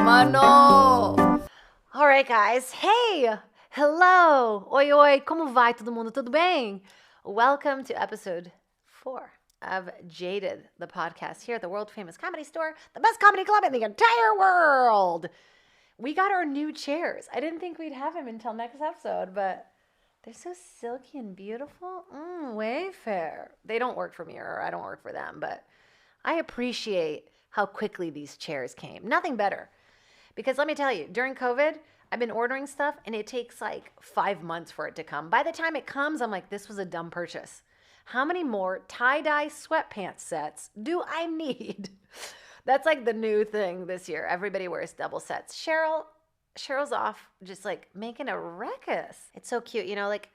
mano! Alright, guys. Hey! Hello! Oi, oi! Como vai todo mundo? Tudo bem? Welcome to episode 4 of JADED, the podcast here at the world famous comedy store, the best comedy club in the entire world. We got our new chairs. I didn't think we'd have them until next episode, but they're so silky and beautiful. Wayfair. They don't work for me, or I don't work for them, but I appreciate how quickly these chairs came. Nothing better. Because let me tell you, during COVID, I've been ordering stuff and it takes like 5 months for it to come. By the time it comes, I'm like, this was a dumb purchase. How many more tie-dye sweatpants sets do I need? That's like the new thing this year. Everybody wears double sets. Cheryl's off just like making a ruckus. It's so cute. You know, like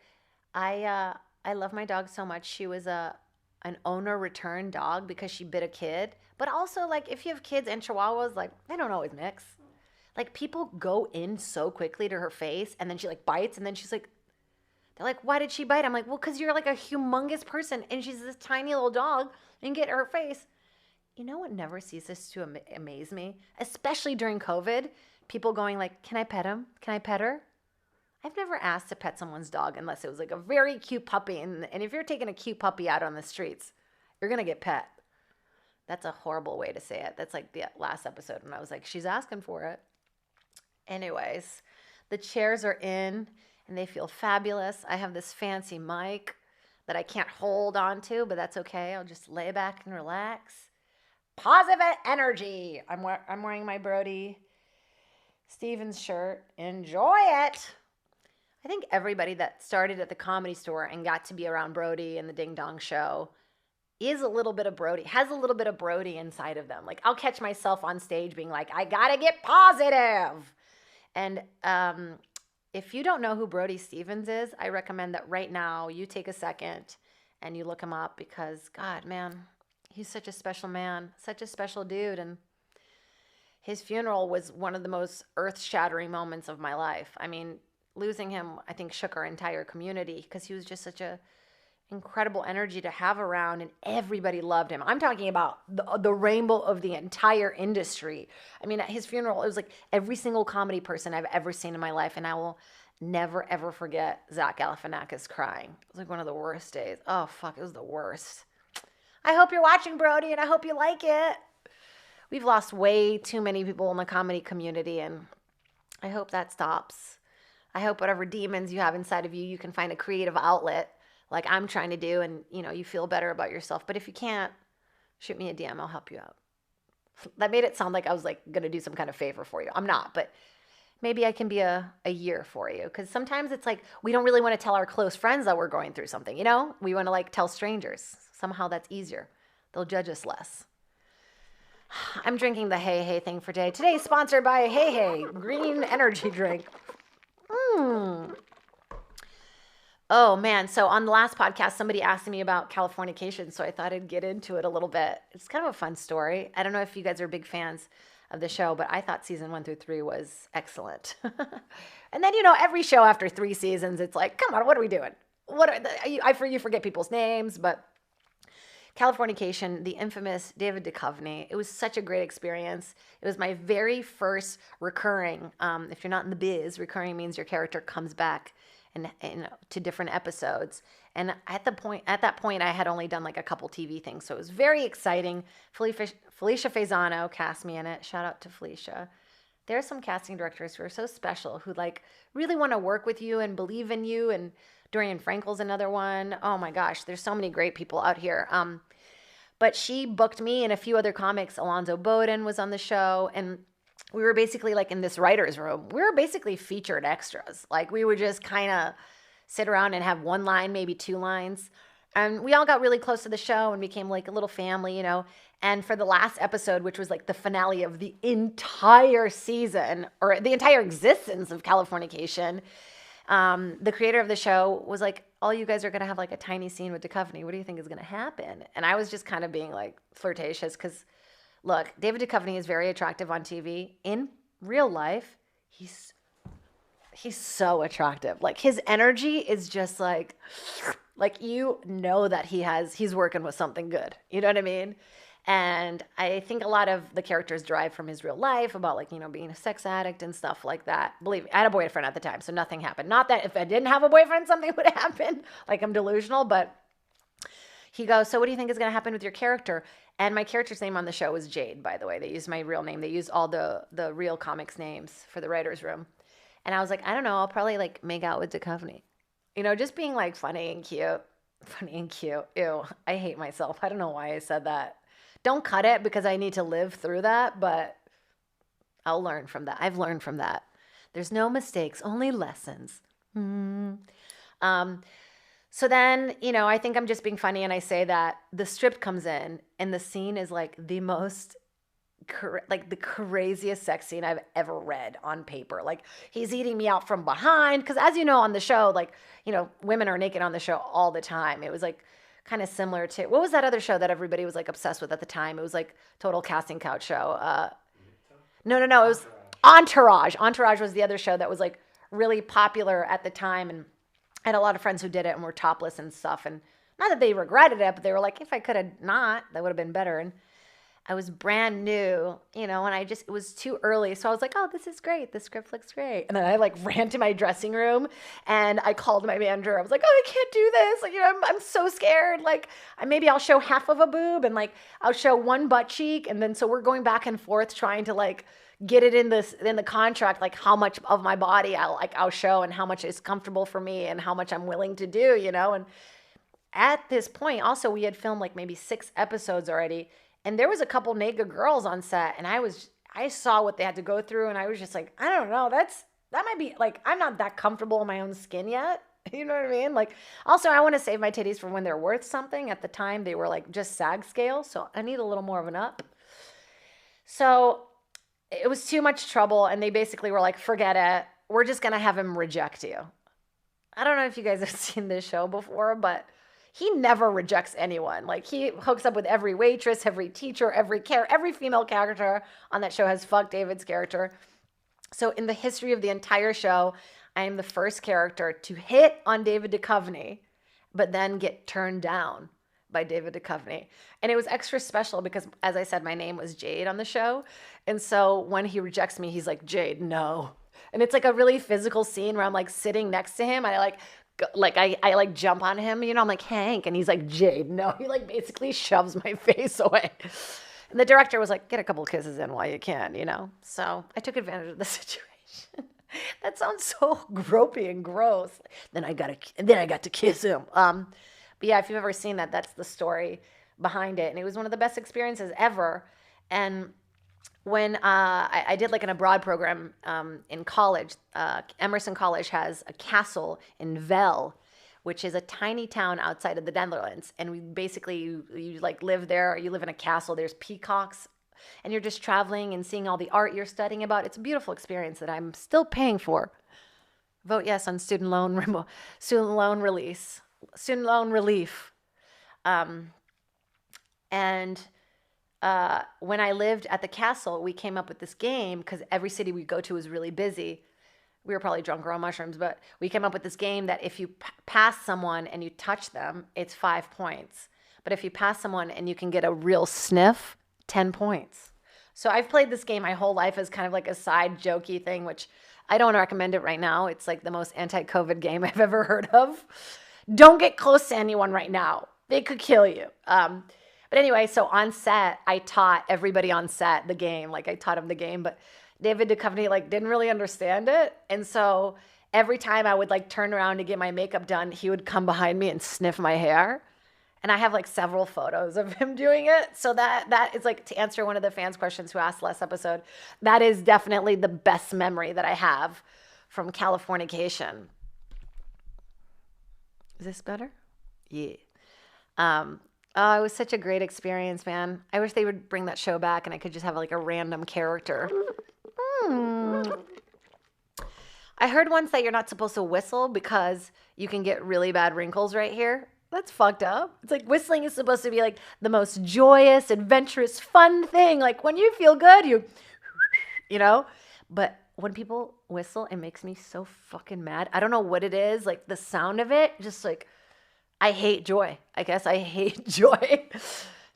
I love my dog so much. She was an owner return dog because she bit a kid. But also, like, if you have kids and chihuahuas, like, they don't always mix. Like, people go in so quickly to her face, and then she, like, bites, and then she's like, they're like, why did she bite? I'm like, well, because you're, like, a humongous person, and she's this tiny little dog, and get her face. You know what never ceases to amaze me? Especially during COVID, people going, like, can I pet him? Can I pet her? I've never asked to pet someone's dog unless it was, like, a very cute puppy, and if you're taking a cute puppy out on the streets, you're going to get pet. That's a horrible way to say it. That's like the last episode when I was like, she's asking for it. Anyways, the chairs are in and they feel fabulous. I have this fancy mic that I can't hold on to, but that's okay. I'll just lay back and relax. Positive energy. I'm wearing my Brody Stevens shirt. Enjoy it. I think everybody that started at the Comedy Store and got to be around Brody and the Ding Dong Show is a little bit of Brody, has a little bit of Brody inside of them. Like, I'll catch myself on stage being like, I gotta get positive. And if you don't know who Brody Stevens is, I recommend that right now you take a second and you look him up because, God, man, he's such a special man, such a special dude. And his funeral was one of the most earth-shattering moments of my life. I mean, losing him, I think, shook our entire community because he was just such a incredible energy to have around, and everybody loved him. I'm talking about the rainbow of the entire industry. I mean, at his funeral, it was like every single comedy person I've ever seen in my life, and I will never, ever forget Zach Galifianakis crying. It was like one of the worst days. Oh, fuck, it was the worst. I hope you're watching, Brody, and I hope you like it. We've lost way too many people in the comedy community, and I hope that stops. I hope whatever demons you have inside of you, you can find a creative outlet like I'm trying to do, and, you know, you feel better about yourself. But if you can't, shoot me a DM. I'll help you out. That made it sound like I was, like, going to do some kind of favor for you. I'm not, but maybe I can be a year for you. Because sometimes it's like we don't really want to tell our close friends that we're going through something, you know? We want to, like, tell strangers. Somehow that's easier. They'll judge us less. I'm drinking the Hey Hey thing for today. Today is sponsored by Hey Hey Green Energy Drink. Oh, man. So on the last podcast, somebody asked me about Californication, so I thought I'd get into it a little bit. It's kind of a fun story. I don't know if you guys are big fans of the show, but I thought season 1 through 3 was excellent. And then, you know, every show after 3 seasons, it's like, come on, what are we doing? You forget people's names, but Californication, the infamous David Duchovny, it was such a great experience. It was my very first recurring. If you're not in the biz, recurring means your character comes back and to different episodes. And at that point, I had only done like a couple TV things, so it was very exciting. Felicia Faisano cast me in it. Shout out to Felicia. There are some casting directors who are so special, who like really want to work with you and believe in you. And Dorian Frankel's another one. Oh my gosh, there's so many great people out here. But she booked me and a few other comics. Alonzo Bowden was on the show, and we were basically like in this writer's room. We were basically featured extras. Like we would just kind of sit around and have one line, maybe 2 lines. And we all got really close to the show and became like a little family, you know. And for the last episode, which was like the finale of the entire season or the entire existence of Californication, the creator of the show was like, all you guys are going to have like a tiny scene with Duchovny. What do you think is going to happen? And I was just kind of being like flirtatious because, look, David Duchovny is very attractive on TV. In real life, he's so attractive. Like his energy is just like you know that he's working with something good. You know what I mean? And I think a lot of the characters derive from his real life about like, being a sex addict and stuff like that. Believe me, I had a boyfriend at the time, so nothing happened. Not that if I didn't have a boyfriend, something would happen. Like I'm delusional, but he goes, so what do you think is going to happen with your character? And my character's name on the show was Jade, by the way. They used my real name. They used all the real comics names for the writer's room. And I was like, I don't know. I'll probably like make out with Duchovny. Just being like funny and cute. Funny and cute. Ew, I hate myself. I don't know why I said that. Don't cut it because I need to live through that, but I'll learn from that. I've learned from that. There's no mistakes, only lessons. So then, I think I'm just being funny and I say that the strip comes in and the scene is like the most, like the craziest sex scene I've ever read on paper. Like he's eating me out from behind. Cause as you know, on the show, like, women are naked on the show all the time. It was like kind of similar to, what was that other show that everybody was like obsessed with at the time? It was like Total Casting Couch show. No. It was Entourage. Entourage was the other show that was like really popular at the time. And I had a lot of friends who did it and were topless and stuff. And not that they regretted it, but they were like, if I could have not, that would have been better. And I was brand new, and it was too early. So I was like, oh, this is great. The script looks great. And then I like ran to my dressing room and I called my manager. I was like, oh, I can't do this. Like, I'm so scared. Like maybe I'll show half of a boob and like I'll show one butt cheek. And then so we're going back and forth trying to like get it in the contract, like how much of my body I'll show and how much is comfortable for me and how much I'm willing to do, and at this point also we had filmed like maybe 6 episodes already. And there was a couple naked girls on set and I saw what they had to go through and I was just like, I don't know, that might be like, I'm not that comfortable in my own skin yet. You know what I mean? Like, also I want to save my titties for when they're worth something. At the time they were like just SAG scale. So I need a little more of an up. So it was too much trouble. And they basically were like, forget it. We're just going to have him reject you. I don't know if you guys have seen this show before, but he never rejects anyone. Like he hooks up with every waitress, every teacher, every female character on that show has fucked David's character. So in the history of the entire show, I am the first character to hit on David Duchovny, but then get turned down by David Duchovny. And it was extra special because, as I said, my name was Jade on the show. And so when he rejects me, he's like, Jade, no. And it's like a really physical scene where I'm like sitting next to him. I like jump on him, I'm like, Hank. And he's like, Jade, no. He like basically shoves my face away. And the director was like, get a couple kisses in while you can, So I took advantage of the situation. That sounds so gropey and gross. Then I got to kiss him. But yeah, if you've ever seen that, that's the story behind it. And it was one of the best experiences ever. And when I did like an abroad program in college, Emerson College has a castle in Vel, which is a tiny town outside of the Netherlands. And we basically, you like live there, or you live in a castle, there's peacocks, and you're just traveling and seeing all the art you're studying about. It's a beautiful experience that I'm still paying for. Vote yes on student loan relief. When I lived at the castle, we came up with this game because every city we go to was really busy. We were probably drunk or on mushrooms, but we came up with this game that if you pass someone and you touch them, it's 5 points. But if you pass someone and you can get a real sniff, 10 points. So I've played this game my whole life as kind of like a side jokey thing, which I don't recommend it right now. It's like the most anti-COVID game I've ever heard of. Don't get close to anyone right now. They could kill you. But anyway, so on set, I taught everybody on set the game. Like I taught him the game, but David Duchovny like didn't really understand it. And so every time I would like turn around to get my makeup done, he would come behind me and sniff my hair. And I have like several photos of him doing it. So that is like, to answer one of the fans' questions who asked last episode, that is definitely the best memory that I have from Californication. Is this better? Yeah. Oh, it was such a great experience, man. I wish they would bring that show back and I could just have like a random character. I heard once that you're not supposed to whistle because you can get really bad wrinkles right here. That's fucked up. It's like whistling is supposed to be like the most joyous, adventurous, fun thing. Like when you feel good, you know? But when people whistle, it makes me so fucking mad. I don't know what it is. Like the sound of it, just like, I hate joy. I guess I hate joy.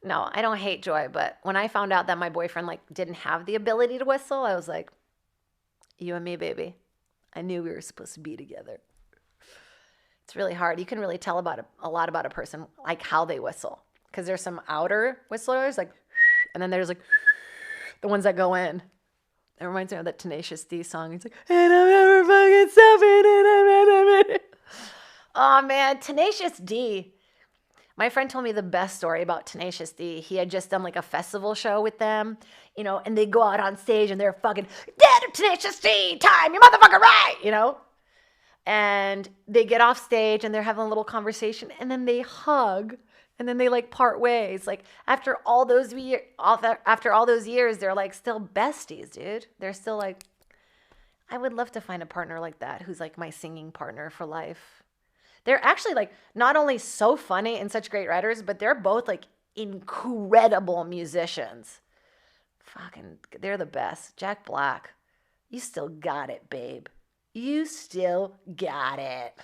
No, I don't hate joy, but when I found out that my boyfriend like didn't have the ability to whistle, I was like, you and me, baby. I knew we were supposed to be together. It's really hard. You can really tell about a lot about a person, like how they whistle. Because there's some outer whistlers, like, and then there's like the ones that go in. It reminds me of that Tenacious D song. It's like, and I'm never fucking stopping. Oh man, Tenacious D. My friend told me the best story about Tenacious D. He had just done like a festival show with them, and they go out on stage and they're fucking, dead Tenacious D time, you motherfucker right, And they get off stage and they're having a little conversation and then they hug and then they like part ways. Like after all those years, they're like still besties, dude. They're still like, I would love to find a partner like that who's like my singing partner for life. They're actually like not only so funny and such great writers, but they're both like incredible musicians. Fucking, they're the best. Jack Black, you still got it, babe. You still got it.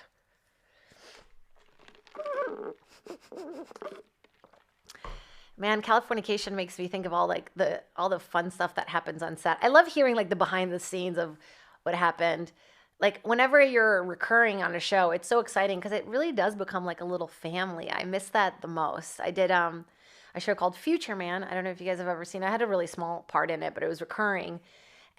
Man, Californication makes me think of all the fun stuff that happens on set. I love hearing like the behind the scenes of what happened. Like whenever you're recurring on a show, it's so exciting because it really does become like a little family. I miss that the most. I did a show called Future Man. I don't know if you guys have ever seen it. I had a really small part in it, but it was recurring.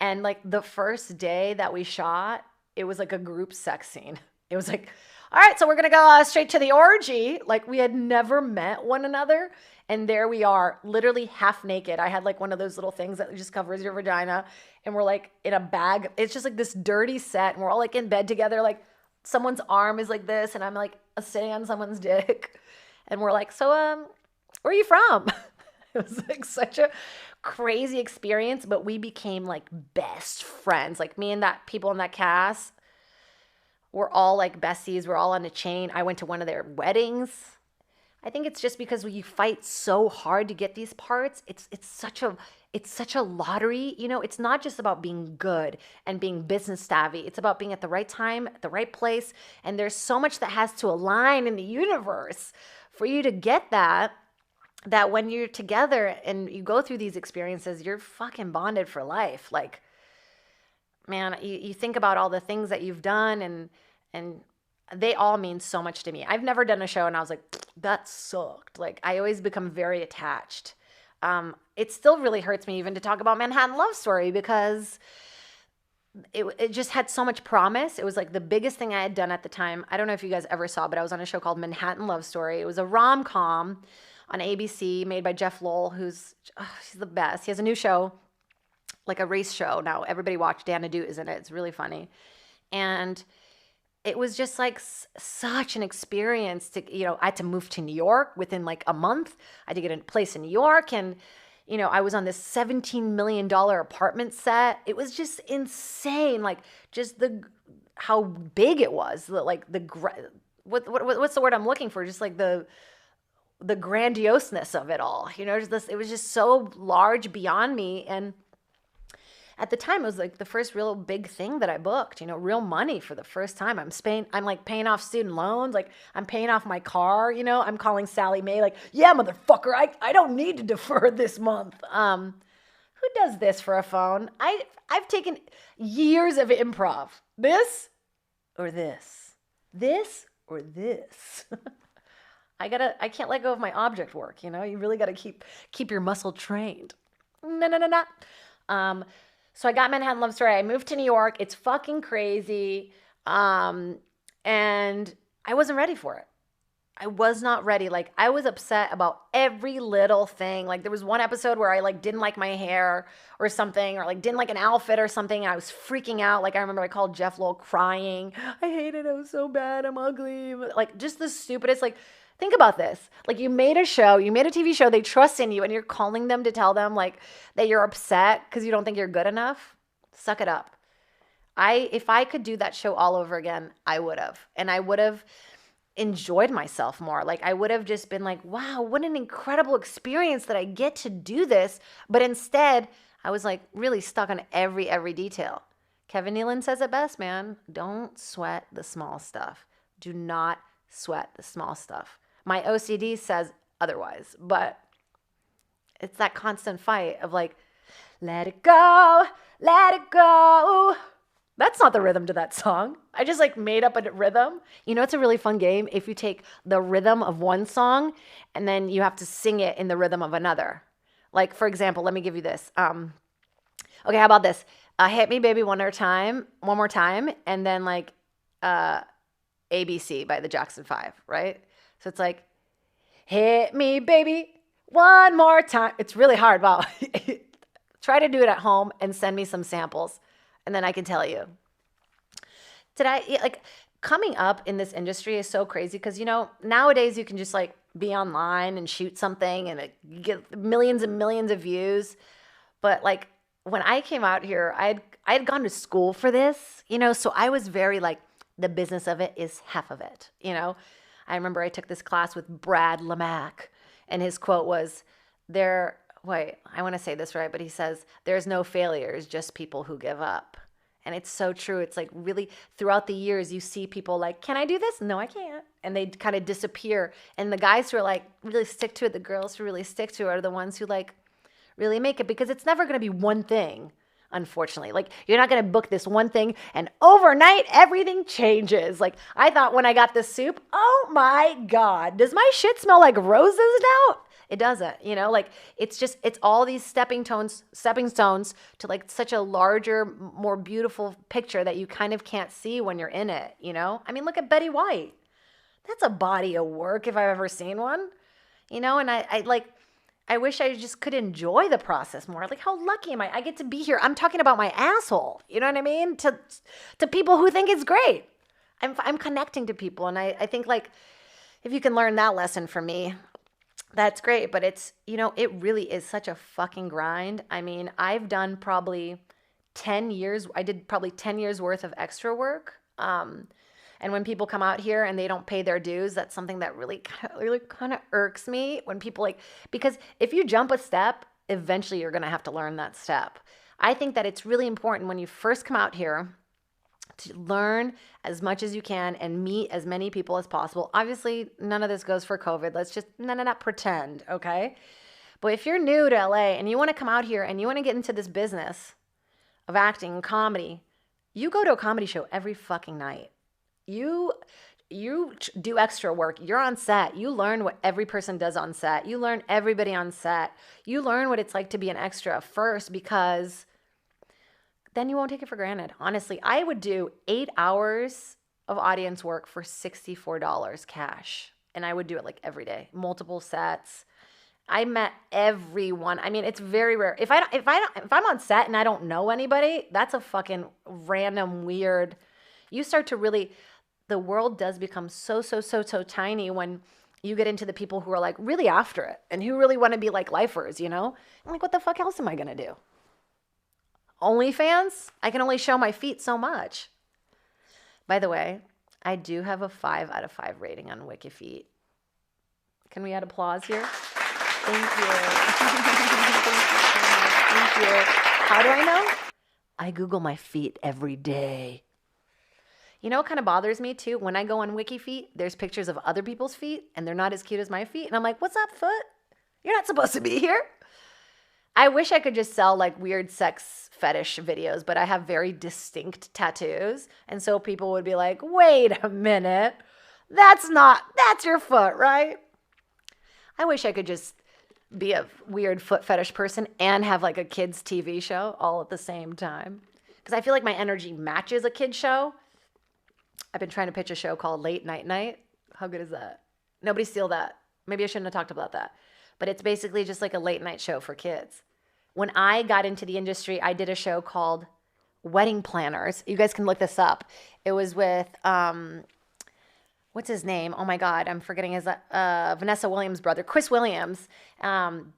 And like the first day that we shot, it was like a group sex scene. It was like, all right, so we're going to go straight to the orgy. Like we had never met one another. And there we are, literally half naked. I had like one of those little things that just covers your vagina. And we're like in a bag. It's just like this dirty set. And we're all like in bed together. Like someone's arm is like this. And I'm like sitting on someone's dick. And we're like, so where are you from? It was like such a crazy experience. But we became like best friends. Like me and that people in that cast, we're all like besties. We're all on a chain. I went to one of their weddings. I think it's just because you fight so hard to get these parts. It's such a lottery. It's not just about being good and being business savvy. It's about being at the right time, at the right place. And there's so much that has to align in the universe for you to get that when you're together and you go through these experiences, you're fucking bonded for life. Like, man, you think about all the things that you've done and they all mean so much to me. I've never done a show and I was like, that sucked. Like I always become very attached. It still really hurts me even to talk about Manhattan Love Story because it just had so much promise. It was like the biggest thing I had done at the time. I don't know if you guys ever saw, but I was on a show called Manhattan Love Story. It was a rom-com on ABC made by Jeff Lowell, he's the best. He has a new show, like a race show. Now everybody watch. Dana Dude is in it. It's really funny. And it was just like such an experience to, I had to move to New York within like a month. I had to get a place in New York and, I was on this $17 million apartment set. It was just insane. Like just how big it was. Like what's the word I'm looking for? Just like the grandioseness of it all, it was just so large beyond me. And at the time, it was like the first real big thing that I booked, real money for the first time. I'm like paying off student loans. Like I'm paying off my car, I'm calling Sally Mae like, yeah, motherfucker, I don't need to defer this month. Who does this for a phone? I've taken years of improv. This or this? This or this? I can't let go of my object work, you really got to keep your muscle trained. No. So I got Manhattan Love Story. I moved to New York. It's fucking crazy. And I wasn't ready for it. I was not ready. Like I was upset about every little thing. Like there was one episode where I like didn't like my hair or something, or like didn't like an outfit or something. And I was freaking out. Like I remember I called Jeff Lowell crying. I hate it. It was so bad. I'm ugly. Like just the stupidest, like, think about this. Like you made a show, you made a TV show, they trust in you and you're calling them to tell them like that you're upset because you don't think you're good enough. Suck it up. If I could do that show all over again, I would have. And I would have enjoyed myself more. Like I would have just been like, wow, what an incredible experience that I get to do this. But instead, I was like really stuck on every detail. Kevin Nealon says it best, man. Don't sweat the small stuff. Do not sweat the small stuff. My OCD says otherwise, but It's that constant fight of like, let it go, let it go. That's not the rhythm to that song. I just like made up a rhythm. You know, it's a really fun game if you take the rhythm of one song and then you have to sing it in the rhythm of another. Like, for example, let me give you this. Okay, how about this? Hit me, baby, one more time, and then like ABC by the Jackson 5, right? So it's like, hit me, baby, one more time. It's really hard. Wow. Try to do it at home and send me some samples, and then I can tell you. Coming up in this industry is so crazy because, you know, nowadays you can just like be online and shoot something and it get millions and millions of views. But like when I came out here, I had gone to school for this, you know, so I was very like, the business of it is half of it, you know. I remember I took this class with Brad Lamack, and his quote was, I want to say this right, but he says, there's no failures, just people who give up. And it's so true. It's like really throughout the years, you see people like, can I do this? No, I can't. And they kind of disappear. And the guys who are like really stick to it, the girls who really stick to it are the ones who like really make it, because it's never going to be one thing. Unfortunately, like you're not going to book this one thing and overnight everything changes. Like I thought when I got this soup, oh my God, does my shit smell like roses now? It doesn't, you know, like it's all these stepping stones to like such a larger, more beautiful picture that you kind of can't see when you're in it, you know? I mean, look at Betty White. That's a body of work if I've ever seen one, you know? And I wish I just could enjoy the process more. Like, how lucky am I? I get to be here. I'm talking about my asshole. You know what I mean? To people who think it's great. I'm connecting to people. And I think like, if you can learn that lesson from me, that's great. But it's, you know, it really is such a fucking grind. I mean, I've done probably 10 years. I did probably 10 years worth of extra work. And when people come out here and they don't pay their dues, that's something that really kind of irks me when people like, because if you jump a step, eventually you're going to have to learn that step. I think that it's really important when you first come out here to learn as much as you can and meet as many people as possible. Obviously, none of this goes for COVID. Let's just not pretend, okay? But if you're new to LA and you want to come out here and you want to get into this business of acting and comedy, you go to a comedy show every fucking night. You do extra work. You're on set. You learn what every person does on set. You learn everybody on set. You learn what it's like to be an extra first, because then you won't take it for granted. Honestly, I would do 8 hours of audience work for $64 cash. And I would do it like every day, multiple sets. I met everyone. I mean, it's very rare. If I'm on set and I don't know anybody, that's a fucking random weird. You start to really, the world does become so tiny when you get into the people who are like really after it and who really want to be like lifers, you know? I'm like, what the fuck else am I going to do? OnlyFans? I can only show my feet so much. By the way, I do have a 5 out of 5 rating on WikiFeet. Can we add applause here? Thank you. Thank you. How do I know? I Google my feet every day. You know what kind of bothers me too? When I go on WikiFeet, there's pictures of other people's feet and they're not as cute as my feet. And I'm like, what's up, foot? You're not supposed to be here. I wish I could just sell like weird sex fetish videos, but I have very distinct tattoos. And so people would be like, wait a minute. That's your foot, right? I wish I could just be a weird foot fetish person and have like a kid's TV show all at the same time. Because I feel like my energy matches a kid's show. I've been trying to pitch a show called Late Night Night. How good is that? Nobody steal that. Maybe I shouldn't have talked about that. But it's basically just like a late night show for kids. When I got into the industry, I did a show called Wedding Planners. You guys can look this up. It was with, what's his name? Oh my God, I'm forgetting his, Vanessa Williams' brother, Chris Williams.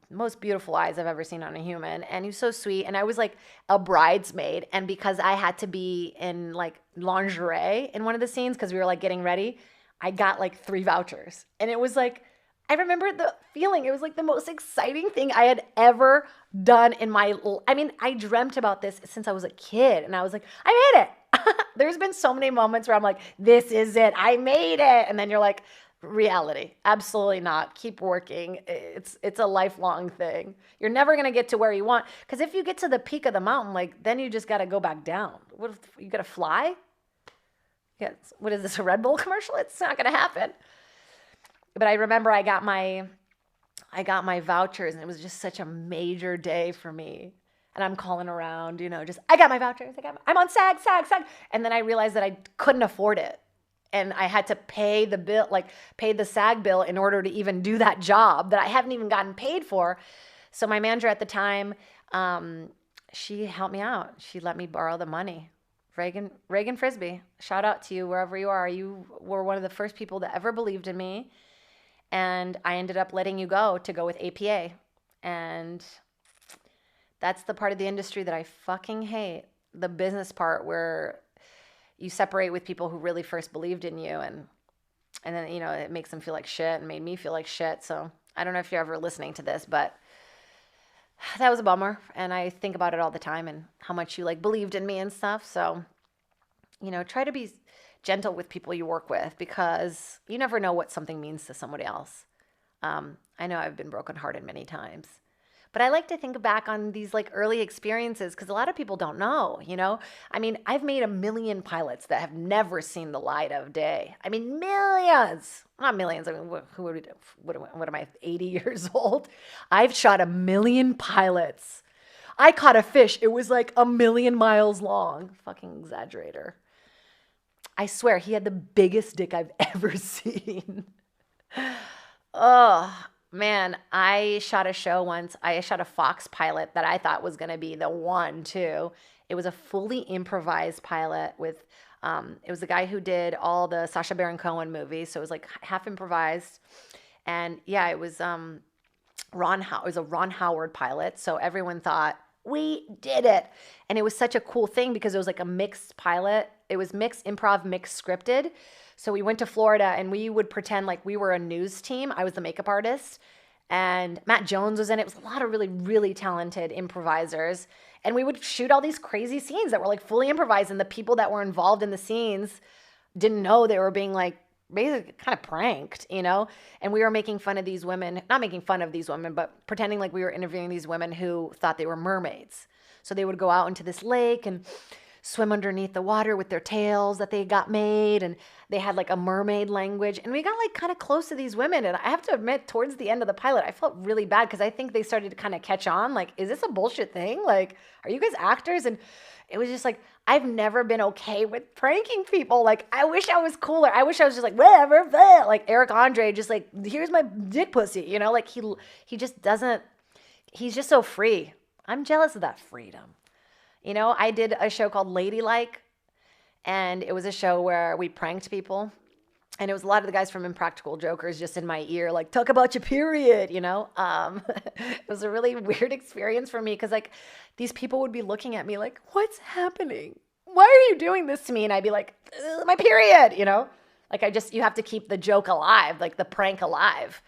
Most beautiful eyes I've ever seen on a human. And he was so sweet. And I was like a bridesmaid. And because I had to be in like lingerie in one of the scenes, because we were like getting ready, I got like 3 vouchers. And it was like, I remember the feeling. It was like the most exciting thing I had ever done in my, I mean, I dreamt about this since I was a kid. And I was like, I made it. There's been so many moments where I'm like, this is it. I made it. And then you're like, reality. Absolutely not. Keep working. It's a lifelong thing. You're never going to get to where you want, because if you get to the peak of the mountain, like, then you just got to go back down. What if you got to fly? Yeah, what is this, a Red Bull commercial? It's not going to happen. But I remember I got my vouchers, and it was just such a major day for me. And I'm calling around, just, I got my vouchers. I'm on SAG. And then I realized that I couldn't afford it. And I had to pay the bill, pay the SAG bill in order to even do that job that I haven't even gotten paid for. So my manager at the time, she helped me out. She let me borrow the money. Reagan Frisbee, shout out to you wherever you are. You were one of the first people that ever believed in me. And I ended up letting you go to go with APA. And that's the part of the industry that I fucking hate. The business part where you separate with people who really first believed in you, and then, it makes them feel like shit, and made me feel like shit. So I don't know if you're ever listening to this, but that was a bummer. And I think about it all the time, and how much you believed in me and stuff. So, try to be gentle with people you work with, because you never know what something means to somebody else. I know I've been brokenhearted many times. But I like to think back on these early experiences, because a lot of people don't know, I mean, I've made a million pilots that have never seen the light of day. I mean, millions, not millions. I mean, what am I, 80 years old? I've shot a million pilots. I caught a fish. It was like 1,000,000 miles long. Fucking exaggerator. I swear he had the biggest dick I've ever seen. Oh, man, I shot a show once. I shot a Fox pilot that I thought was going to be the one, too. It was a fully improvised pilot with, it was the guy who did all the Sacha Baron Cohen movies. So it was half improvised. And yeah, it was it was a Ron Howard pilot. So everyone thought, we did it. And it was such a cool thing, because it was a mixed pilot. It was mixed improv, mixed scripted. So we went to Florida, and we would pretend like we were a news team. I was the makeup artist, and Matt Jones was in it. It was a lot of really, really talented improvisers. And we would shoot all these crazy scenes that were fully improvised. And the people that were involved in the scenes didn't know they were being basically kind of pranked, And we were making fun of these women, not making fun of these women, but pretending like we were interviewing these women who thought they were mermaids. So they would go out into this lake and swim underneath the water with their tails that they got made, and they had a mermaid language. And we got kind of close to these women, and I have to admit, towards the end of the pilot, I felt really bad, because I think they started to kind of catch on, is this a bullshit thing? Are you guys actors? And it was just I've never been okay with pranking people. I wish I was cooler. I wish I was just whatever, Eric Andre, just here's my dick pussy, he just doesn't, he's just so free. I'm jealous of that freedom. I did a show called Ladylike, and it was a show where we pranked people. And it was a lot of the guys from Impractical Jokers just in my ear, talk about your period, It was a really weird experience for me, because these people would be looking at me what's happening? Why are you doing this to me? And I'd be my period, you have to keep the joke alive, the prank alive.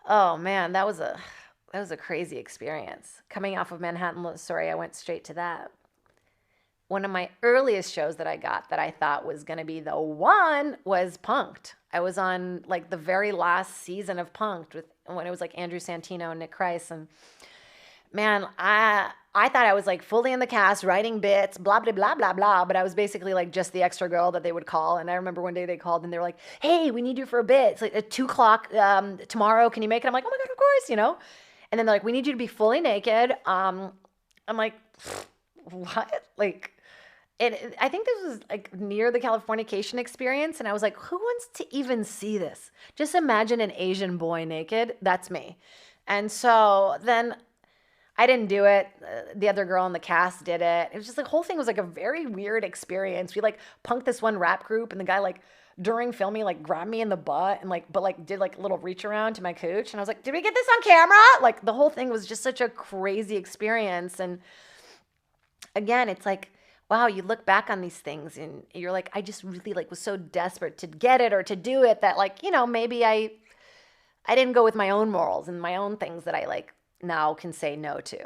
Oh man, that was a crazy experience. Coming off of Manhattan, sorry, I went straight to that. One of my earliest shows that I got that I thought was going to be the one was Punk'd. I was on the very last season of Punk'd when it was Andrew Santino and Nick Krice. And man, I thought I was fully in the cast, writing bits, blah, blah, blah, blah, blah. But I was basically just the extra girl that they would call. And I remember one day they called and they were like, hey, we need you for a bit. It's at 2:00 tomorrow. Can you make it? I'm like, oh my God, of course, And then they're like, we need you to be fully naked. I'm like, what? And I think this was near the Californication experience. And I was like, who wants to even see this? Just imagine an Asian boy naked. That's me. And so then I didn't do it. The other girl in the cast did it. It was just the whole thing was a very weird experience. We punked this one rap group, and the guy during filming grabbed me in the butt and did a little reach around to my cooch. And I was like, did we get this on camera? The whole thing was just such a crazy experience. And again, it's wow, you look back on these things and you're I just really was so desperate to get it or to do it that maybe I didn't go with my own morals and my own things that I now can say no to.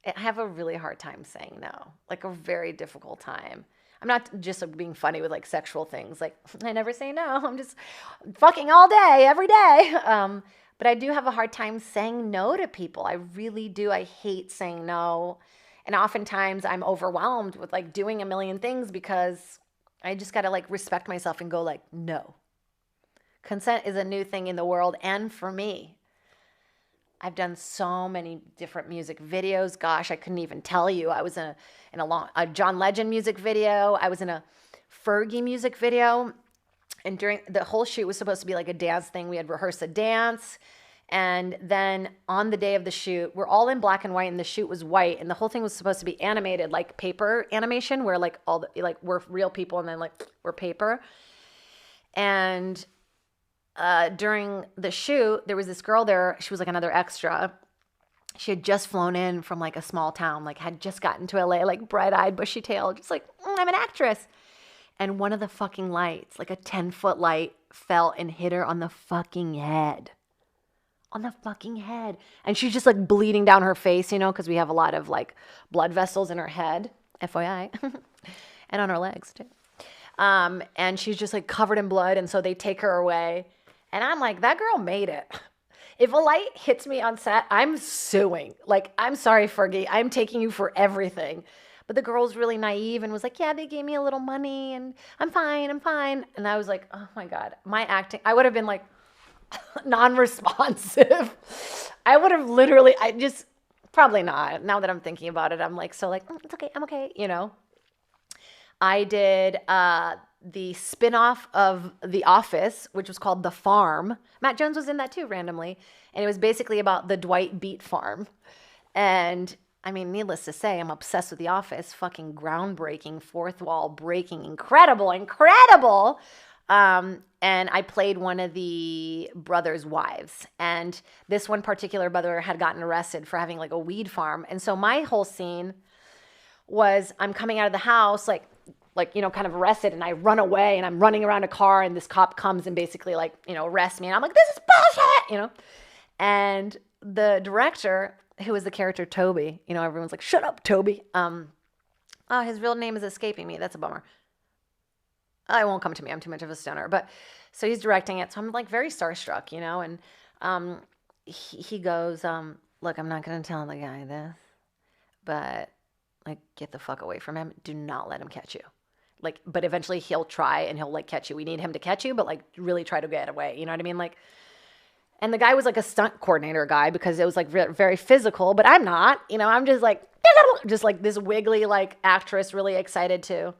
I have a really hard time saying no, like a very difficult time. I'm not just like, being funny with like sexual things. Like I never say no. I'm just fucking all day, every day. But I do have a hard time saying no to people. I really do. I hate saying no. And oftentimes I'm overwhelmed with like doing a million things because I just got to like respect myself and go like, no. Consent is a new thing in the world and for me. I've done so many different music videos. Gosh, I couldn't even tell you. I was in a John Legend music video. I was in a Fergie music video. And during the whole shoot was supposed to be like a dance thing. We had rehearsed a dance. And then on the day of the shoot, we're all in black and white and the shoot was white. And the whole thing was supposed to be animated, like paper animation, where like all the, like we're real people and then like we're paper. And during the shoot, there was this girl there. She was like another extra. She had just flown in from like a small town, like had just gotten to LA, like bright-eyed, bushy-tailed, just like, I'm an actress. And one of the fucking lights, like a 10-foot light, fell and hit her on the fucking head. On the fucking head. And she's just like bleeding down her face, you know, because we have a lot of like blood vessels in her head, FYI, and on her legs too. And she's just like covered in blood. And so they take her away. And I'm like, that girl made it. If a light hits me on set, I'm suing. Like, I'm sorry, Fergie. I'm taking you for everything. But the girl was really naive and was like, yeah, they gave me a little money and I'm fine. And I was like, oh my God, my acting, I would have been like non-responsive. I would have literally, probably not. Now that I'm thinking about it, I'm like, so like, it's okay. I'm okay. You know, I did, the spin-off of The Office, which was called The Farm. Matt Jones was in that too, randomly. And it was basically about the Dwight Beat farm. And I mean, needless to say, I'm obsessed with The Office. Fucking groundbreaking, fourth wall breaking, incredible. And I played one of the brothers' wives. And this one particular brother had gotten arrested for having like a weed farm. And so my whole scene was I'm coming out of the house, like, you know, kind of arrested, and I run away and I'm running around a car and this cop comes and basically like, you know, arrests me. And I'm like, this is bullshit, you know? And the director, who was the character Toby, you know, everyone's like, shut up, Toby. His real name is escaping me. That's a bummer. It won't come to me. I'm too much of a stoner. But so he's directing it. So I'm like very starstruck, you know? And he goes, look, I'm not going to tell the guy this, but like, get the fuck away from him. Do not let him catch you. Like, but eventually he'll try and he'll like catch you. We need him to catch you, but like really try to get away. You know what I mean? Like, and the guy was like a stunt coordinator guy because it was like very physical, but I'm not, you know, I'm just like this wiggly like actress, really excited to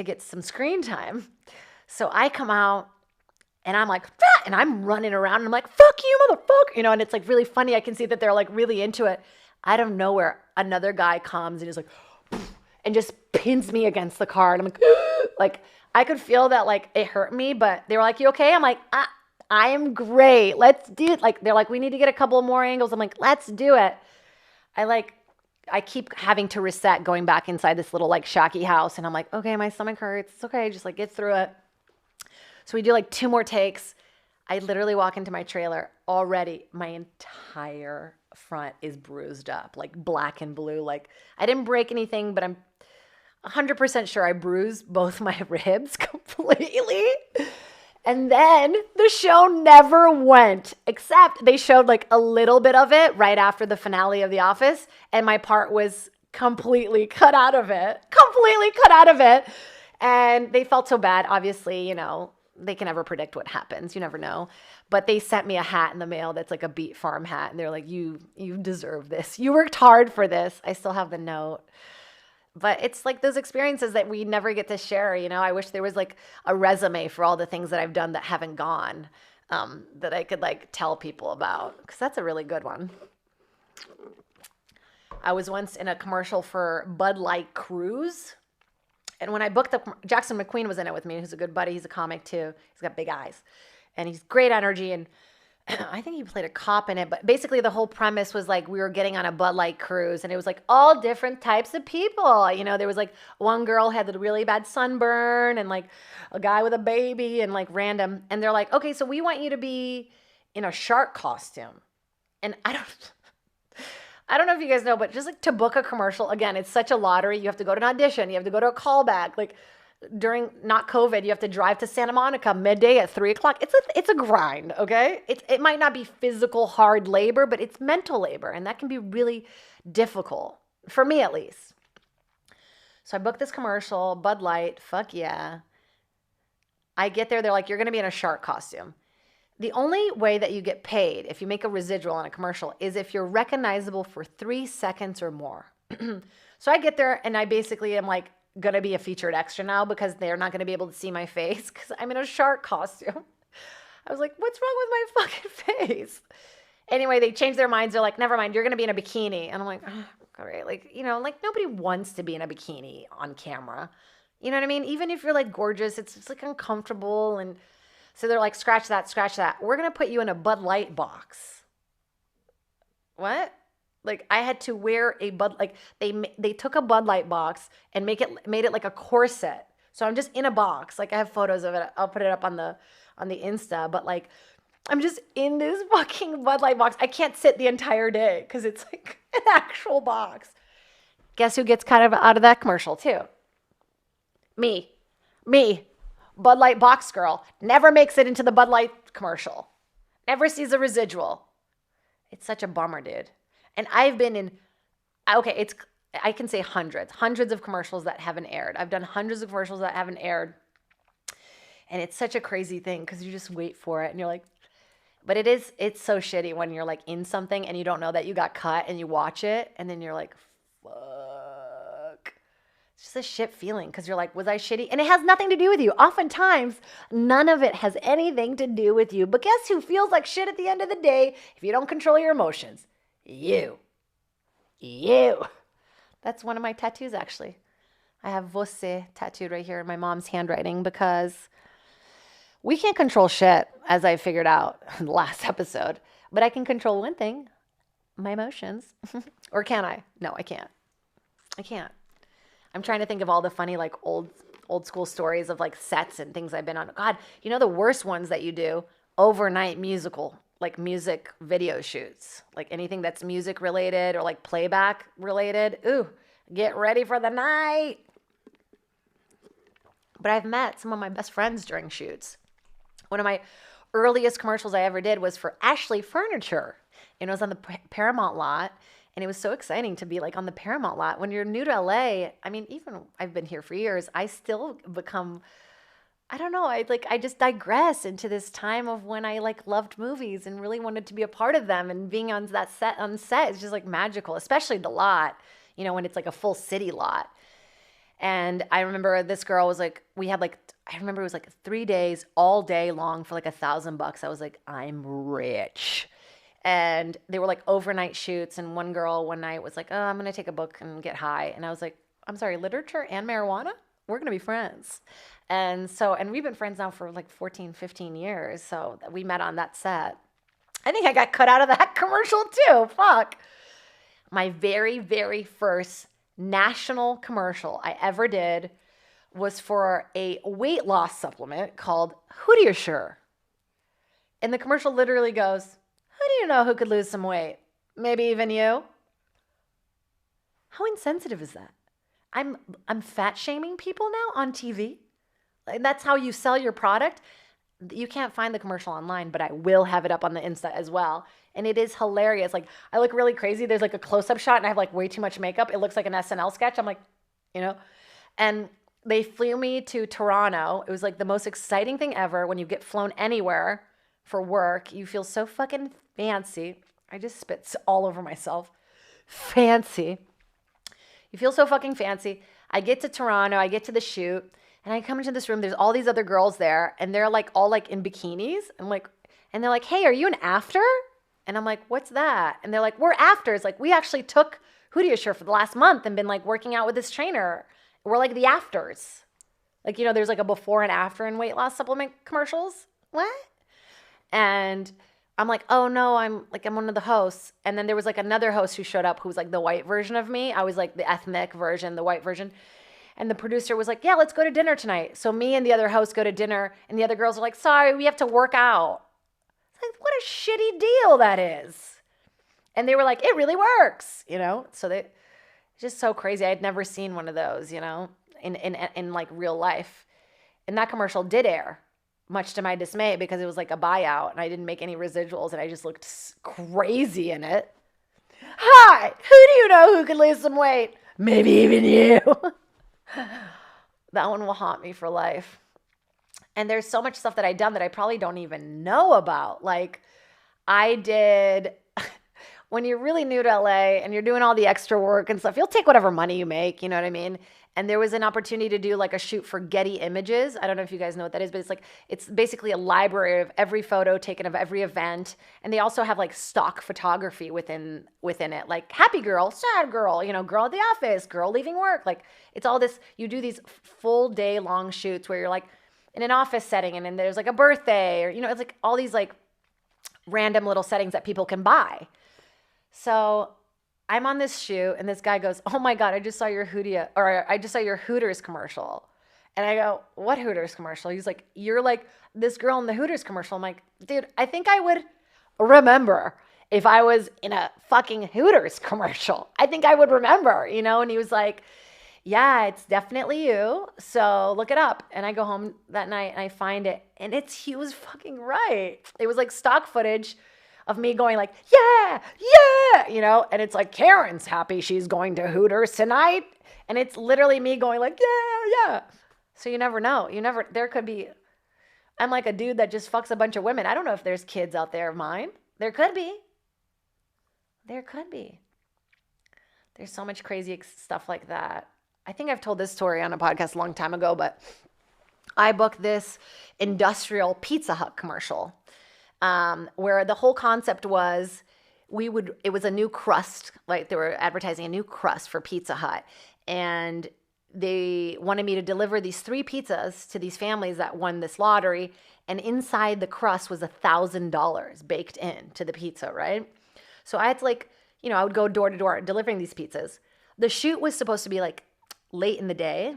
get some screen time. So I come out and I'm like, ah! And I'm running around and I'm like, fuck you, motherfucker. You know, and it's like really funny. I can see that they're like really into it. Out of nowhere, another guy comes and is like, and just pins me against the car. And I'm like, like, I could feel that like it hurt me, but they were like, you okay? I'm like, I am great. Let's do it. Like, they're like, we need to get a couple more angles. I'm like, let's do it. I keep having to reset going back inside this little like shacky house. And I'm like, okay, my stomach hurts. It's okay. Just like get through it. So we do like 2 more takes. I literally walk into my trailer already. My entire front is bruised up, like black and blue. Like I didn't break anything, but I'm 100% sure I bruised both my ribs completely. And then the show never went, except they showed like a little bit of it right after the finale of The Office. And my part was completely cut out of it. And they felt so bad. Obviously, you know, they can never predict what happens. You never know. But they sent me a hat in the mail that's like a Beat Farm hat. And they're like, you deserve this. You worked hard for this. I still have the note. But it's like those experiences that we never get to share. You know, I wish there was like a resume for all the things that I've done that haven't gone, that I could like tell people about. Because that's a really good one. I was once in a commercial for Bud Light Cruise. And when I booked Jackson McQueen was in it with me, who's a good buddy. He's a comic too. He's got big eyes. And he's great energy. And I think he played a cop in it. But basically the whole premise was like we were getting on a Bud Light cruise. And it was like all different types of people. You know, there was like one girl had a really bad sunburn and like a guy with a baby and like random. And they're like, okay, so we want you to be in a shark costume. And I don't know if you guys know, but just like to book a commercial, again, it's such a lottery. You have to go to an audition. You have to go to a callback. Like during not COVID, you have to drive to Santa Monica midday at 3:00. It's a grind, okay? It might not be physical hard labor, but it's mental labor, and that can be really difficult for me at least. So I booked this commercial, Bud Light, fuck yeah. I get there, they're like, you're gonna be in a shark costume. The only way that you get paid if you make a residual on a commercial is if you're recognizable for 3 seconds or more. So I get there and I basically am like going to be a featured extra now because they're not going to be able to see my face because I'm in a shark costume. I was like, what's wrong with my fucking face? Anyway, they changed their minds. They're like, never mind, you're going to be in a bikini. And I'm like, oh, all right. Like, like nobody wants to be in a bikini on camera. You know what I mean? Even if you're like gorgeous, it's just like uncomfortable. And so they're like, scratch that, scratch that. We're going to put you in a Bud Light box. What? Like I had to wear a Bud, like they took a Bud Light box and made it like a corset. So I'm just in a box. Like I have photos of it. I'll put it up on the Insta, but like I'm just in this fucking Bud Light box. I can't sit the entire day because it's like an actual box. Guess who gets kind of out of that commercial too? Me. Bud Light box girl. Never makes it into the Bud Light commercial. Never sees a residual. It's such a bummer, dude. And I've been in, okay, I can say hundreds of commercials that haven't aired. I've done hundreds of commercials that haven't aired. And it's such a crazy thing because you just wait for it and you're like, but it's so shitty when you're like in something and you don't know that you got cut and you watch it and then you're like, fuck. It's just a shit feeling because you're like, was I shitty? And it has nothing to do with you. Oftentimes, none of it has anything to do with you. But guess who feels like shit at the end of the day if you don't control your emotions? You. That's one of my tattoos, actually. I have você tattooed right here in my mom's handwriting because we can't control shit, as I figured out in the last episode. But I can control one thing, my emotions. Or can I? No, I can't. I'm trying to think of all the funny, like, old school stories of, like, sets and things I've been on. God, the worst ones that you do? Overnight musical, like music video shoots, like anything that's music related or like playback related. Ooh, get ready for the night. But I've met some of my best friends during shoots. One of my earliest commercials I ever did was for Ashley Furniture. And it was on the Paramount lot. And it was so exciting to be like on the Paramount lot. When you're new to LA, I mean, even I've been here for years, I still become, I don't know, I just digress into this time of when I like loved movies and really wanted to be a part of them, and being on set is just like magical, especially the lot, when it's like a full city lot. And I remember this girl was like, I remember it was like 3 days all day long for like $1,000. I was like, I'm rich. And they were like overnight shoots. And one girl one night was like, oh, I'm going to take a book and get high. And I was like, I'm sorry, literature and marijuana? We're going to be friends. And we've been friends now for like 14, 15 years. So we met on that set. I think I got cut out of that commercial too. Fuck. My very, very first national commercial I ever did was for a weight loss supplement called Hoodiasure. And the commercial literally goes, who do you know who could lose some weight? Maybe even you? How insensitive is that? I'm fat shaming people now on TV. And that's how you sell your product. You can't find the commercial online, but I will have it up on the Insta as well. And it is hilarious. Like, I look really crazy. There's like a close-up shot and I have like way too much makeup. It looks like an SNL sketch. I'm like, and they flew me to Toronto. It was like the most exciting thing ever. When you get flown anywhere for work, you feel so fucking fancy. I just spit all over myself. Fancy. You feel so fucking fancy. I get to Toronto. I get to the shoot. And I come into this room, there's all these other girls there, and they're like all like in bikinis. And they're like, hey, are you an after? And I'm like, what's that? And they're like, we're afters. Like, we actually took Hoodiasure for the last month and been like working out with this trainer. We're like the afters. Like, there's like a before and after in weight loss supplement commercials. What? And I'm like, oh no, I'm one of the hosts. And then there was like another host who showed up who was like the white version of me. I was like the ethnic version, the white version. And the producer was like, yeah, let's go to dinner tonight. So me and the other host go to dinner, and the other girls are like, sorry, we have to work out. It's like, what a shitty deal that is. And they were like, it really works, So they just so crazy. I had never seen one of those, in like real life. And that commercial did air, much to my dismay, because it was like a buyout and I didn't make any residuals and I just looked crazy in it. Hi, who do you know who could lose some weight? Maybe even you. That one will haunt me for life. And there's so much stuff that I've done that I probably don't even know about. Like I did, when you're really new to LA and you're doing all the extra work and stuff, you'll take whatever money you make, you know what I mean? And there was an opportunity to do like a shoot for Getty Images. I don't know if you guys know what that is, but it's basically a library of every photo taken of every event. And they also have like stock photography within it, like happy girl, sad girl, girl at the office, girl leaving work. Like it's all this, you do these full day long shoots where you're like in an office setting and then there's like a birthday or, it's like all these like random little settings that people can buy. So I'm on this shoot and this guy goes, oh my God, I just saw your Hooters commercial. And I go, what Hooters commercial? He's like, you're like this girl in the Hooters commercial. I'm like, dude, I think I would remember if I was in a fucking Hooters commercial. I think I would remember, And he was like, yeah, it's definitely you. So look it up. And I go home that night and I find it. And he was fucking right. It was like stock footage of me going like, yeah, and it's like Karen's happy she's going to Hooters tonight. And it's literally me going like, yeah. So you never know. There could be, I'm like a dude that just fucks a bunch of women. I don't know if there's kids out there of mine. There could be. There's so much crazy stuff like that. I think I've told this story on a podcast a long time ago, but I booked this industrial Pizza Hut commercial. Where the whole concept was it was a new crust, like they were advertising a new crust for Pizza Hut. And they wanted me to deliver these 3 pizzas to these families that won this lottery. And inside the crust was $1,000 baked in to the pizza, right? So I had to I would go door to door delivering these pizzas. The shoot was supposed to be like late in the day.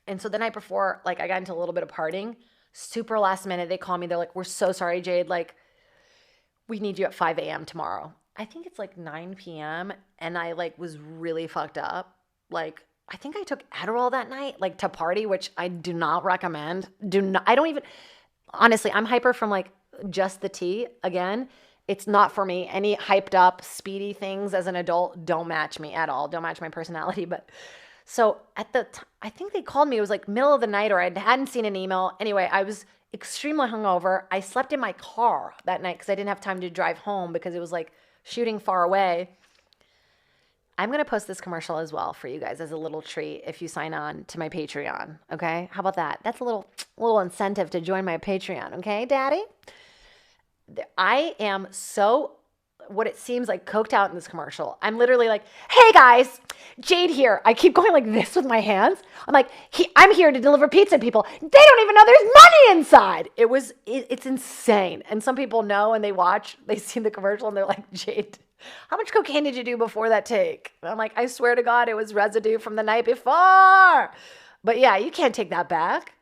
And so the night before, I got into a little bit of partying. Super last minute, they call me. They're like, we're so sorry, Jade. We need you at 5 a.m. tomorrow. I think it's 9 p.m. And I was really fucked up. I think I took Adderall that night, to party, which I do not recommend. Honestly, I'm hyper from just the tea. Again, it's not for me. Any hyped up, speedy things as an adult don't match me at all. Don't match my personality. But so I think they called me. It was middle of the night or I hadn't seen an email. Anyway, I was extremely hungover. I slept in my car that night because I didn't have time to drive home because it was shooting far away. I'm going to post this commercial as well for you guys as a little treat if you sign on to my Patreon. Okay? How about that? That's a little incentive to join my Patreon. Okay, Daddy? I am so what it seems like coked out in this commercial. I'm literally like, hey guys, Jade here. I keep going like this with my hands. I'm like, I'm here to deliver pizza to people. They don't even know there's money inside. It's insane. And some people know and they watch, they see the commercial and they're like, Jade, how much cocaine did you do before that take? And I'm like, I swear to God, it was residue from the night before. But yeah, you can't take that back.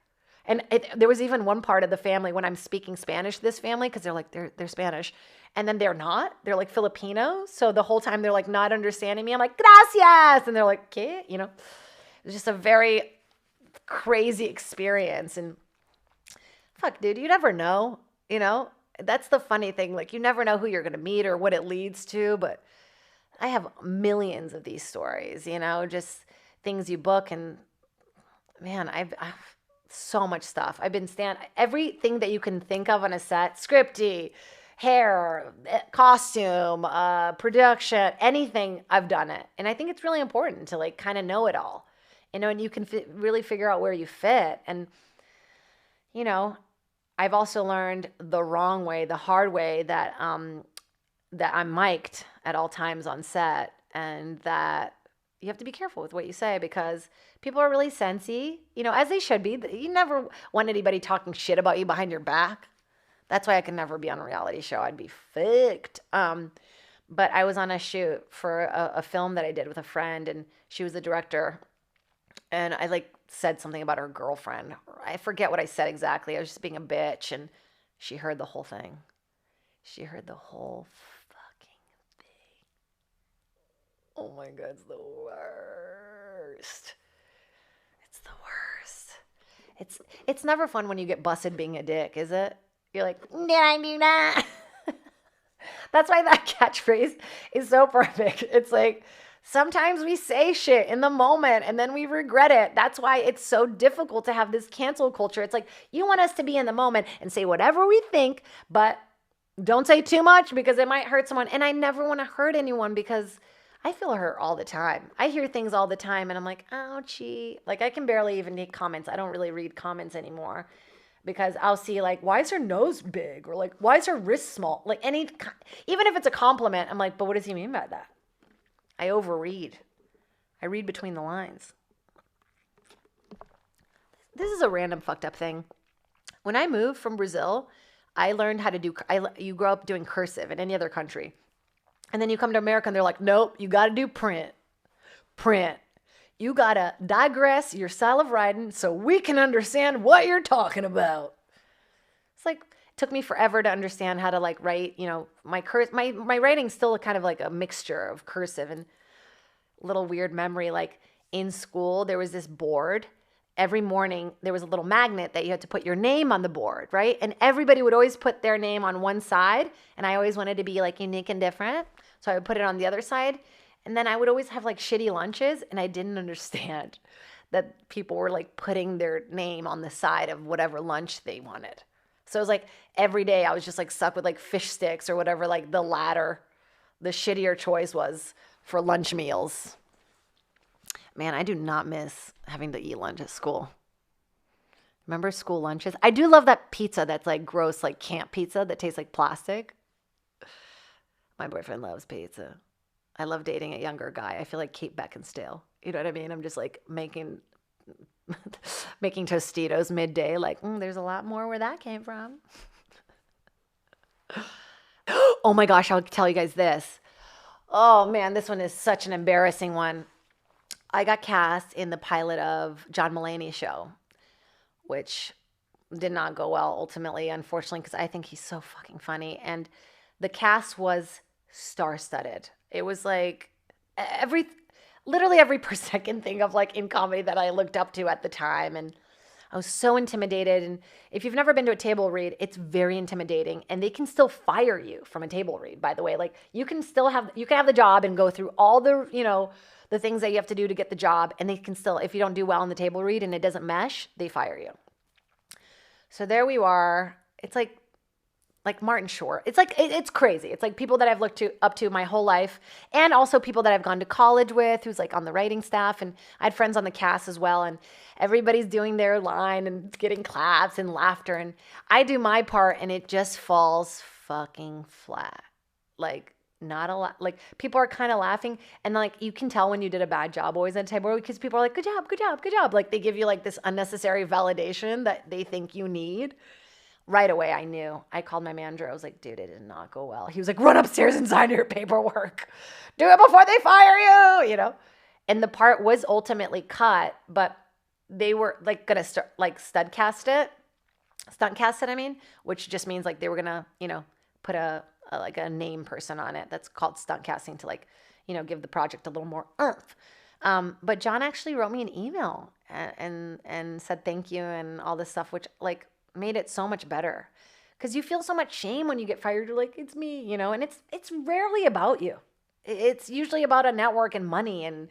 And there was even one part of the family when I'm speaking Spanish to this family, because they're Spanish. And then they're not. They're Filipino. So the whole time they're not understanding me. I'm like, gracias. And they're like, ¿qué? It's just a very crazy experience. And fuck, dude, you never know. That's the funny thing. You never know who you're going to meet or what it leads to. But I have millions of these stories, just things you book. And man, I've so much stuff. I've been everything that you can think of on a set, scripty, hair, costume, production, anything, I've done it. And I think it's really important to kind of know it all, and you can really figure out where you fit. And, I've also learned the wrong way, the hard way that I'm mic'd at all times on set, and that you have to be careful with what you say because people are really sensy, as they should be. You never want anybody talking shit about you behind your back. That's why I could never be on a reality show. I'd be faked. But I was on a shoot for a film that I did with a friend, and she was the director. And I said something about her girlfriend. I forget what I said exactly. I was just being a bitch, and she heard the whole thing. She heard the whole fucking Oh my God, it's the worst. It's the worst. It's never fun when you get busted being a dick, is it? You're like, did I do that? That's why that catchphrase is so perfect. It's like, sometimes we say shit in the moment and then we regret it. That's why it's so difficult to have this cancel culture. It's like, you want us to be in the moment and say whatever we think, but don't say too much because it might hurt someone. And I never want to hurt anyone because I feel hurt all the time. I hear things all the time and I'm like, ouchie. Like, I can barely even make comments. I don't really read comments anymore because I'll see like, why is her nose big? Or like, why is her wrist small? Like even if it's a compliment, I'm like, but what does he mean by that? I overread. I read between the lines. This is a random fucked up thing. When I moved from Brazil, I learned how to you grow up doing cursive in any other country. And then you come to America and they're like, nope, you got to do print. Print. You got to digress your style of writing so we can understand what you're talking about. It's like, it took me forever to understand how to like write, my writing's still kind of like a mixture of cursive and little weird memory. Like in school, there was this board. Every morning, there was a little magnet that you had to put your name on the board, right? And everybody would always put their name on one side. And I always wanted to be like unique and different. So I would put it on the other side. And then I would always have like shitty lunches. And I didn't understand that people were like putting their name on the side of whatever lunch they wanted. So it was like every day I was just like stuck with like fish sticks or whatever, like the shittier choice was for lunch meals. Man, I do not miss having to eat lunch at school. Remember school lunches? I do love that pizza that's like gross, like camp pizza that tastes like plastic. My boyfriend loves pizza. I love dating a younger guy. I feel like Kate Beckinsale. You know what I mean? I'm just like making Tostitos midday. Like, there's a lot more where that came from. Oh my gosh, I'll tell you guys this. Oh man, this one is such an embarrassing one. I got cast in the pilot of John Mulaney's show, which did not go well ultimately, unfortunately, because I think he's so fucking funny. And the cast was star-studded. It was like literally every per second thing of like in comedy that I looked up to at the time. And I was so intimidated. And if you've never been to a table read, it's very intimidating. And they can still fire you from a table read, by the way. Like you can have the job and go through all the, the things that you have to do to get the job. And they can still, if you don't do well in the table read and it doesn't mesh, they fire you. So there we are. It's like Martin Short. It's like, it's crazy. It's like people that I've looked up to my whole life, and also people that I've gone to college with who's like on the writing staff. And I had friends on the cast as well. And everybody's doing their line and getting claps and laughter. And I do my part and it just falls fucking flat. Like not a lot. Like people are kind of laughing. And like, you can tell when you did a bad job always at a table because people are like, good job, good job, good job. Like they give you like this unnecessary validation that they think you need. Right away, I knew. I called my manager. I was like, dude, it did not go well. He was like, run upstairs and sign your paperwork. Do it before they fire you, And the part was ultimately cut, but they were like going to start like stunt cast it, which just means like they were going to, put a name person on it. That's called stunt casting to like, give the project a little more oomph. But John actually wrote me an email and said thank you and all this stuff, which like made it so much better because you feel so much shame when you get fired. You're like, it's me, and it's rarely about you. It's usually about a network and money and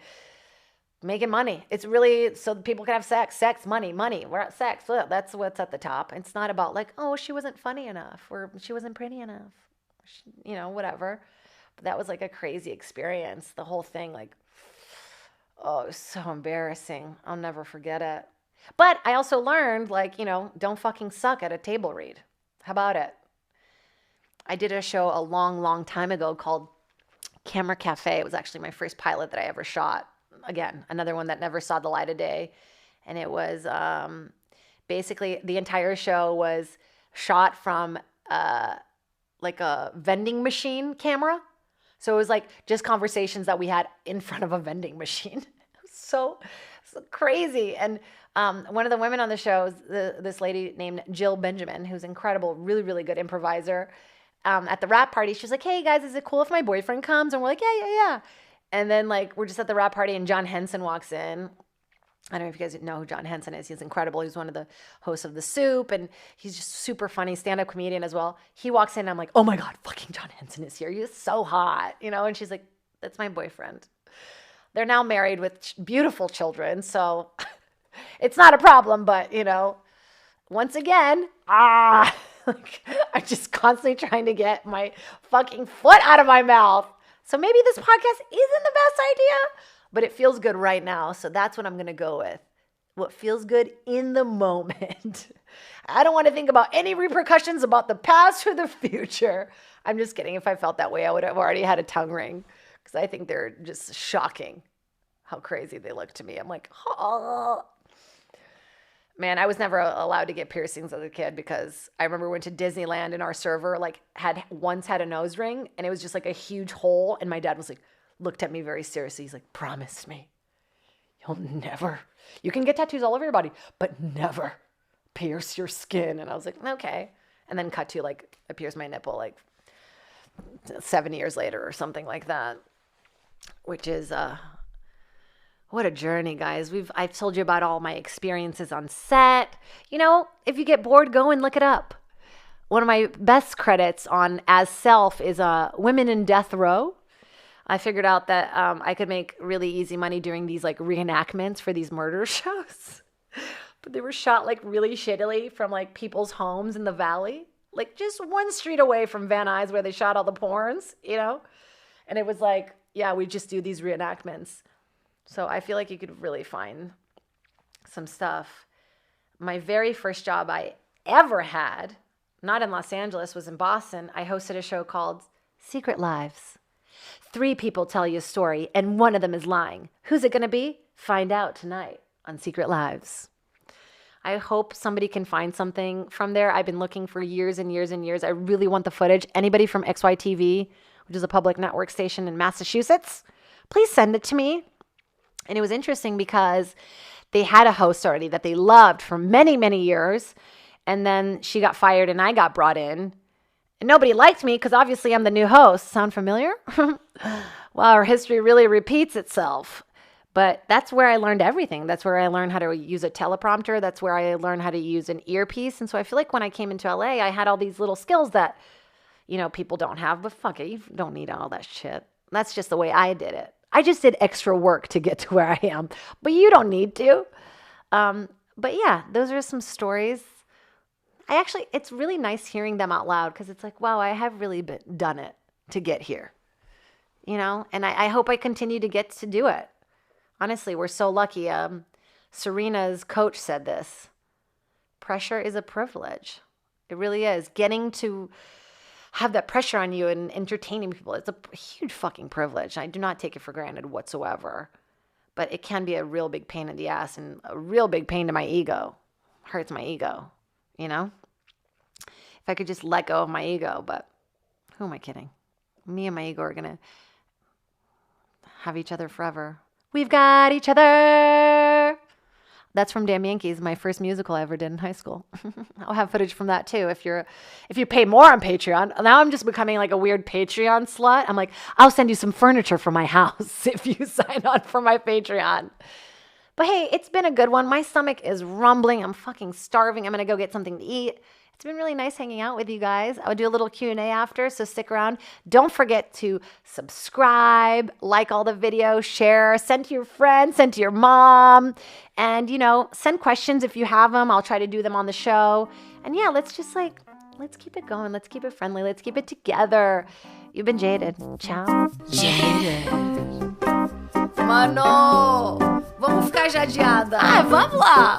making money. It's really so people can have sex, money. We're at sex. That's what's at the top. It's not about like, oh, she wasn't funny enough or she wasn't pretty enough, whatever. But that was like a crazy experience. The whole thing, like, oh, it was so embarrassing. I'll never forget it. But I also learned, like, don't fucking suck at a table read. How about it? I did a show a long, long time ago called Camera Cafe. It was actually my first pilot that I ever shot. Again, another one that never saw the light of day. And it was basically the entire show was shot from like a vending machine camera. So it was like just conversations that we had in front of a vending machine. It was so crazy. And one of the women on the show is this lady named Jill Benjamin, who's incredible, really, really good improviser. At the rap party, she's like, hey guys, is it cool if my boyfriend comes? And we're like, yeah. And then like we're just at the wrap party and John Henson walks in. I don't know if you guys know who John Henson is. He's incredible. He's one of the hosts of The Soup, and he's just super funny, stand-up comedian as well. He walks in, and I'm like, oh my God, fucking John Henson is here. He's so hot, you know? And she's like, that's my boyfriend. They're now married with beautiful children, so it's not a problem, but, you know, once again, like, I'm just constantly trying to get my fucking foot out of my mouth. So maybe this podcast isn't the best idea, but it feels good right now. So that's what I'm going to go with. What feels good in the moment. I don't want to think about any repercussions about the past or the future. I'm just kidding. If I felt that way, I would have already had a tongue ring, because I think they're just shocking how crazy they look to me. I'm like, oh. Man, I was never allowed to get piercings as a kid, because I remember we went to Disneyland and our server like once had a nose ring, and it was just like a huge hole. And my dad was like, looked at me very seriously. He's like, promise me, you can get tattoos all over your body, but never pierce your skin. And I was like, okay. And then cut to like, I pierced my nipple like 7 years later or something like that, which is, what a journey, guys. I've told you about all my experiences on set. You know, if you get bored, go and look it up. One of my best credits on As Self is Women in Death Row. I figured out that I could make really easy money doing these like reenactments for these murder shows. But they were shot like really shittily from like people's homes in the valley. Like just one street away from Van Nuys where they shot all the porns, you know? And it was like, yeah, we just do these reenactments. So I feel like you could really find some stuff. My very first job I ever had, not in Los Angeles, was in Boston. I hosted a show called Secret Lives. 3 people tell you a story, and one of them is lying. Who's it going to be? Find out tonight on Secret Lives. I hope somebody can find something from there. I've been looking for years and years and years. I really want the footage. Anybody from XYTV, which is a public network station in Massachusetts, please send it to me. And it was interesting because they had a host already that they loved for many, many years. And then she got fired and I got brought in. And nobody liked me because obviously I'm the new host. Sound familiar? Well, our history really repeats itself. But that's where I learned everything. That's where I learned how to use a teleprompter. That's where I learned how to use an earpiece. And so I feel like when I came into LA, I had all these little skills that, you know, people don't have. But fuck it, you don't need all that shit. That's just the way I did it. I just did extra work to get to where I am, but you don't need to. But yeah, those are some stories. It's really nice hearing them out loud, because it's like, wow, I have really done it to get here, you know? And I hope I continue to get to do it. Honestly, we're so lucky. Serena's coach said this: pressure is a privilege. It really is. Getting to have that pressure on you and entertaining people, it's a huge fucking privilege. I do not take it for granted whatsoever. But it can be a real big pain in the ass and a real big pain to my ego. Hurts my ego, you know? If I could just let go of my ego, but who am I kidding? Me and my ego are going to have each other forever. We've got each other. That's from Damn Yankees, my first musical I ever did in high school. I'll have footage from that too if you pay more on Patreon. Now I'm just becoming like a weird Patreon slut. I'm like, I'll send you some furniture for my house if you sign on for my Patreon. But hey, it's been a good one. My stomach is rumbling. I'm fucking starving. I'm going to go get something to eat. It's been really nice hanging out with you guys. I'll do a little Q&A after, so stick around. Don't forget to subscribe, like all the videos, share, send to your friends, send to your mom, and, you know, send questions if you have them. I'll try to do them on the show. And yeah, let's keep it going. Let's keep it friendly. Let's keep it together. You've been Jaded. Ciao. Jaded. Mano, vamos ficar jadeada. Vamos lá.